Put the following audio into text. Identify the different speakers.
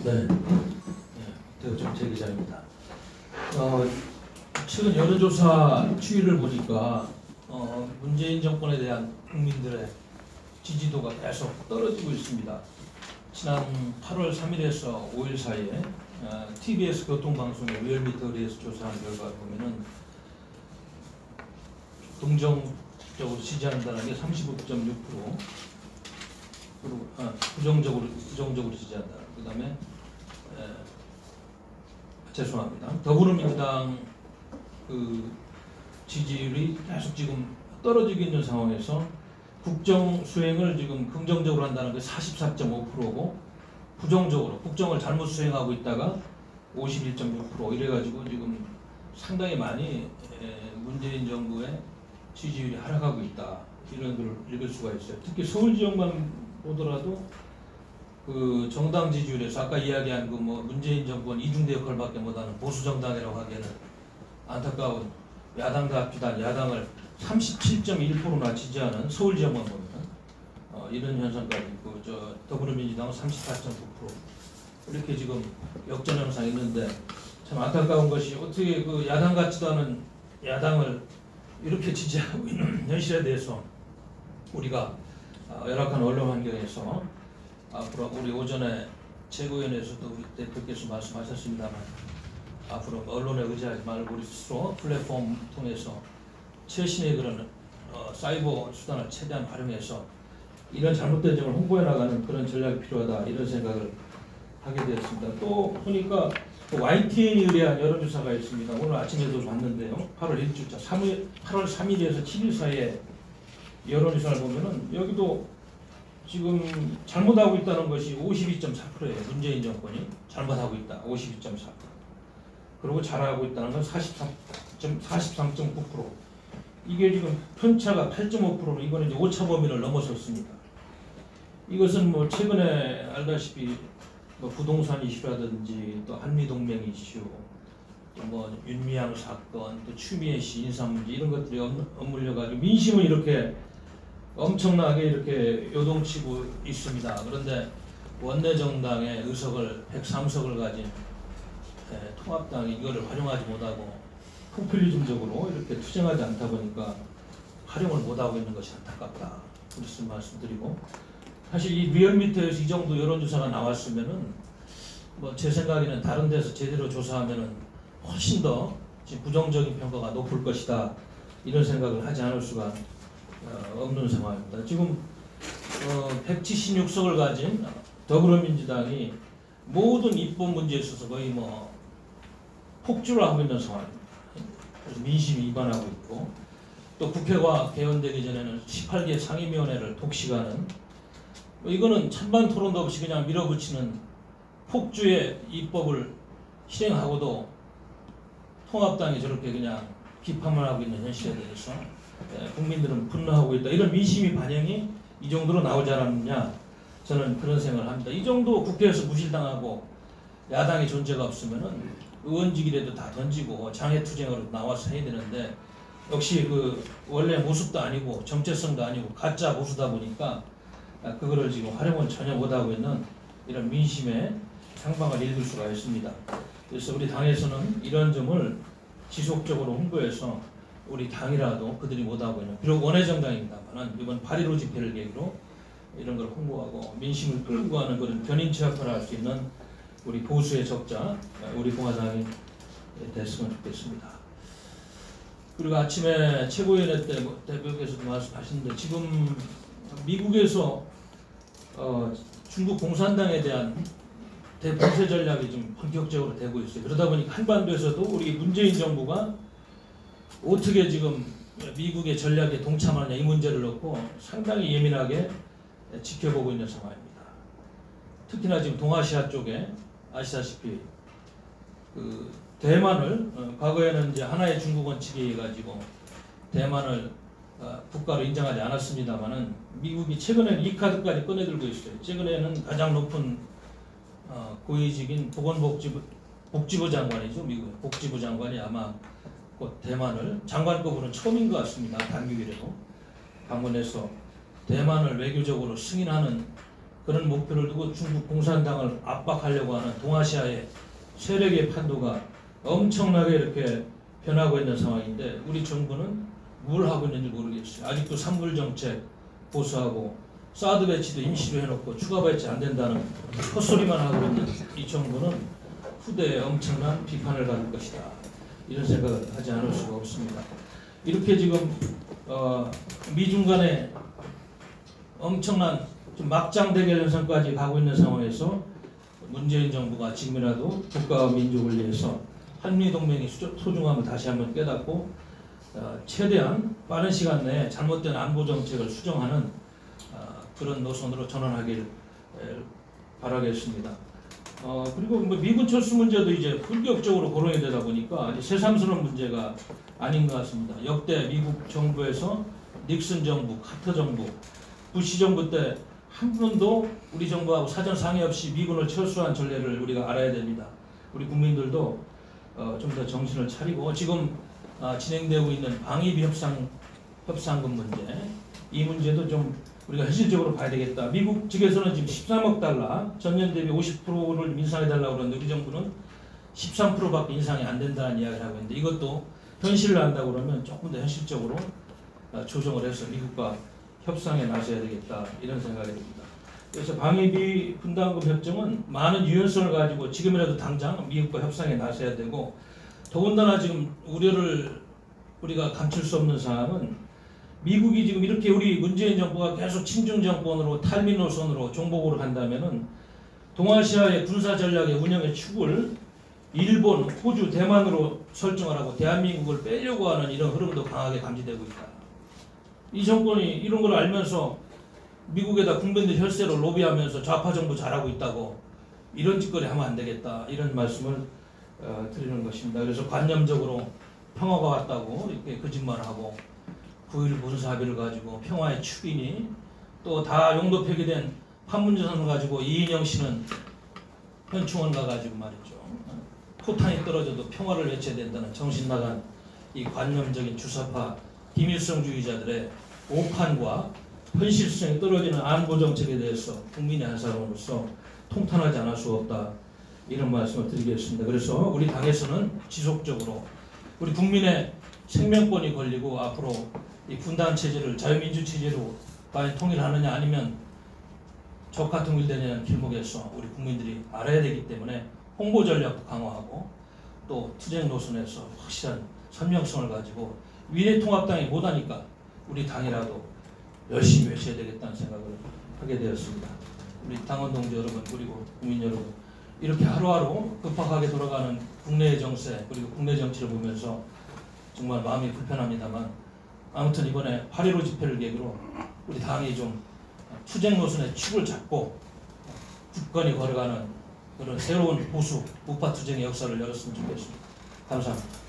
Speaker 1: 네, 대우정책 기자입니다. 최근 여론조사 추이를 보니까 문재인 정권에 대한 국민들의 지지도가 계속 떨어지고 있습니다. 지난 8월 3일에서 5일 사이에 TBS 교통방송의 리얼미터리에서 조사한 결과를 보면은 긍정적으로 지지한다는 게 35.6%, 그리고 부정적으로 지지한다. 그다음에 죄송합니다. 더불어민주당 그 지지율이 계속 지금 떨어지고 있는 상황에서 국정 수행을 지금 긍정적으로 한다는 게 44.5%고 부정적으로 국정을 잘못 수행하고 있다가 51.6% 이래가지고 지금 상당히 많이 문재인 정부의 지지율이 하락하고 있다, 이런 걸 읽을 수가 있어요. 특히 서울 지역만 보더라도 그 정당 지지율에서 아까 이야기한 그 뭐 문재인 정부는 이중대 역할밖에 못하는 보수 정당이라고 하기에는 안타까운 야당과 합치단 야당을 37.1%나 지지하는 서울 지역만 보면 이런 현상까지 있고, 더불어민주당은 34.9% 이렇게 지금 역전 현상이 있는데, 참 안타까운 것이 어떻게 그 야당 같지도 않은 야당을 이렇게 지지하고 있는 현실에 대해서 우리가 열악한 언론 환경에서 앞으로 우리 오전에 최고위원회에서도 우리 대표께서 말씀하셨습니다만, 앞으로 언론에 의지하지 말고 우리 스스로 플랫폼 통해서 최신의 그런 사이버 수단을 최대한 활용해서 이런 잘못된 점을 홍보해 나가는 그런 전략이 필요하다, 이런 생각을 하게 되었습니다. 또 보니까 YTN이 의뢰한 여론조사가 있습니다. 오늘 아침에도 봤는데요. 8월 1주차 8월 3일에서 7일 사이에 여론조사를 보면은 여기도 지금 잘못하고 있다는 것이 52.4%예요. 문재인 정권이 잘못하고 있다, 52.4%. 그리고 잘하고 있다는 건 43.9%. 이게 지금 편차가 8.5%로 이거는 이제 오차 범위를 넘어섰습니다. 이것은 뭐 최근에 알다시피 뭐 부동산 이슈라든지 또 한미동맹 이슈, 또 뭐 윤미향 사건, 또 추미애 씨 인사 문제, 이런 것들이 엇물려 가지고 민심은 이렇게 엄청나게 이렇게 요동치고 있습니다. 그런데 원내정당의 의석을 103석을 가진 통합당이 이거를 활용하지 못하고 포퓰리즘적으로 이렇게 투쟁하지 않다 보니까 활용을 못하고 있는 것이 안타깝다, 그런 말씀드리고, 사실 이 리얼미터에서 이 정도 여론조사가 나왔으면은 뭐 제 생각에는 다른 데서 제대로 조사하면은 훨씬 더 지금 부정적인 평가가 높을 것이다, 이런 생각을 하지 않을 수가 없는 상황입니다. 지금 176석을 가진 더불어민주당이 모든 입법 문제에 있어서 거의 뭐 폭주를 하고 있는 상황입니다. 그래서 민심이 위반하고 있고, 또 국회가 개원되기 전에는 18개 상임위원회를 독식하는, 이거는 찬반 토론도 없이 그냥 밀어붙이는 폭주의 입법을 실행하고도 통합당이 저렇게 그냥 비판만 하고 있는 현실에 대해서 국민들은 분노하고 있다, 이런 민심이 반영이 이 정도로 나오지 않았느냐, 저는 그런 생각을 합니다. 이 정도 국회에서 무실당하고 야당의 존재가 없으면은 의원직이라도 다 던지고 장애투쟁으로 나와서 해야 되는데, 역시 그 원래 모습도 아니고 정체성도 아니고 가짜 보수다 보니까 그거를 지금 활용을 전혀 못하고 있는 이런 민심의 향방을 읽을 수가 있습니다. 그래서 우리 당에서는 이런 점을 지속적으로 홍보해서 우리 당이라도 그들이 못하고 있는, 비록 원외정당입니다만 이번 8.15 집회를 계기로 이런 걸 홍보하고 민심을 끌고 가는 그런 견인체역을 할 수 있는 우리 보수의 적자, 우리 공화당이 됐으면 좋겠습니다. 그리고 아침에 최고위원회 때 대표께서도 말씀하셨는데, 지금 미국에서 중국 공산당에 대한 대봉쇄 전략이 좀 본격적으로 되고 있어요. 그러다 보니까 한반도에서도 우리 문재인 정부가 어떻게 지금 미국의 전략에 동참하느냐, 이 문제를 놓고 상당히 예민하게 지켜보고 있는 상황입니다. 특히나 지금 동아시아 쪽에 아시다시피 그 대만을 과거에는 이제 하나의 중국 원칙에 해가지고 대만을 국가로 인정하지 않았습니다만은 미국이 최근에는 이 카드까지 꺼내들고 있어요. 최근에는 가장 높은 고위직인 복지부 장관이죠. 미국 복지부 장관이 아마 곧 대만을 장관급으로는 처음인 것 같습니다. 단기 이래로 방문해서 대만을 외교적으로 승인하는 그런 목표를 두고 중국 공산당을 압박하려고 하는 동아시아의 세력의 판도가 엄청나게 이렇게 변하고 있는 상황인데 우리 정부는 뭘 하고 있는지 모르겠어요. 아직도 산불 정책 보수하고 사드 배치도 임시로 해놓고 추가 배치 안 된다는 헛소리만 하고 있는 이 정부는 후대에 엄청난 비판을 받을 것이다. 이런 생각을 하지 않을 수가 없습니다. 이렇게 지금 미중 간에 엄청난 좀 막장 대결 현상까지 가고 있는 상황에서 문재인 정부가 지금이라도 국가와 민족을 위해서 한미동맹의 소중함을 다시 한번 깨닫고 최대한 빠른 시간 내에 잘못된 안보 정책을 수정하는 그런 노선으로 전환하길 바라겠습니다. 그리고 뭐 미군 철수 문제도 이제 본격적으로 거론이 되다 보니까 새삼스러운 문제가 아닌 것 같습니다. 역대 미국 정부에서 닉슨 정부, 카터 정부, 부시 정부 때 한 번도 우리 정부하고 사전 상의 없이 미군을 철수한 전례를 우리가 알아야 됩니다. 우리 국민들도 좀 더 정신을 차리고 지금 진행되고 있는 방위비 협상금 문제, 이 문제도 좀 우리가 현실적으로 봐야 되겠다. 미국 측에서는 지금 13억 달러, 전년 대비 50%를 인상해달라고 그러는데 우리 정부는 13%밖에 인상이 안 된다는 이야기를 하고 있는데 이것도 현실을 한다고 그러면 조금 더 현실적으로 조정을 해서 미국과 협상에 나서야 되겠다 이런 생각이 듭니다. 그래서 방위비 분담금 협정은 많은 유연성을 가지고 지금이라도 당장 미국과 협상에 나서야 되고 더군다나 지금 우려를 우리가 감출 수 없는 사항은 미국이 지금 이렇게 우리 문재인 정부가 계속 친중 정권으로 탈미 노선으로 종복으로 간다면은 동아시아의 군사 전략의 운영의 축을 일본, 호주, 대만으로 설정을 하고 대한민국을 빼려고 하는 이런 흐름도 강하게 감지되고 있다. 이 정권이 이런 걸 알면서 미국에다 국민들 혈세로 로비하면서 좌파 정부 잘하고 있다고 이런 짓거리 하면 안 되겠다 이런 말씀을 드리는 것입니다. 그래서 관념적으로 평화가 왔다고 이렇게 거짓말하고 9.1 군사합의를 가지고 평화의 축이니 또 다 용도 폐기된 판문점을 가지고 이인영 씨는 현충원 가가지고 말이죠. 포탄이 떨어져도 평화를 외쳐야 된다는 정신 나간 이 관념적인 주사파 비밀성주의자들의 오판과 현실성이 떨어지는 안보 정책에 대해서 국민의 한 사람으로서 통탄하지 않을 수 없다 이런 말씀을 드리겠습니다. 그래서 우리 당에서는 지속적으로 우리 국민의 생명권이 걸리고 앞으로 이 분단 체제를 자유민주 체제로 과연 통일하느냐 아니면 적화 통일되냐는 길목에서 우리 국민들이 알아야 되기 때문에 홍보 전략도 강화하고 또 투쟁 노선에서 확실한 선명성을 가지고 미래통합당이 못하니까 우리 당이라도 열심히 외쳐야 되겠다는 생각을 하게 되었습니다. 우리 당원 동지 여러분 그리고 국민 여러분 이렇게 하루하루 급박하게 돌아가는 국내의 정세 그리고 국내 정치를 보면서 정말 마음이 불편합니다만 아무튼 이번에 8.15 집회를 계기로 우리 당이 좀 투쟁 노선의 축을 잡고 굳건히 걸어가는 그런 새로운 보수 우파 투쟁의 역사를 열었으면 좋겠습니다. 감사합니다.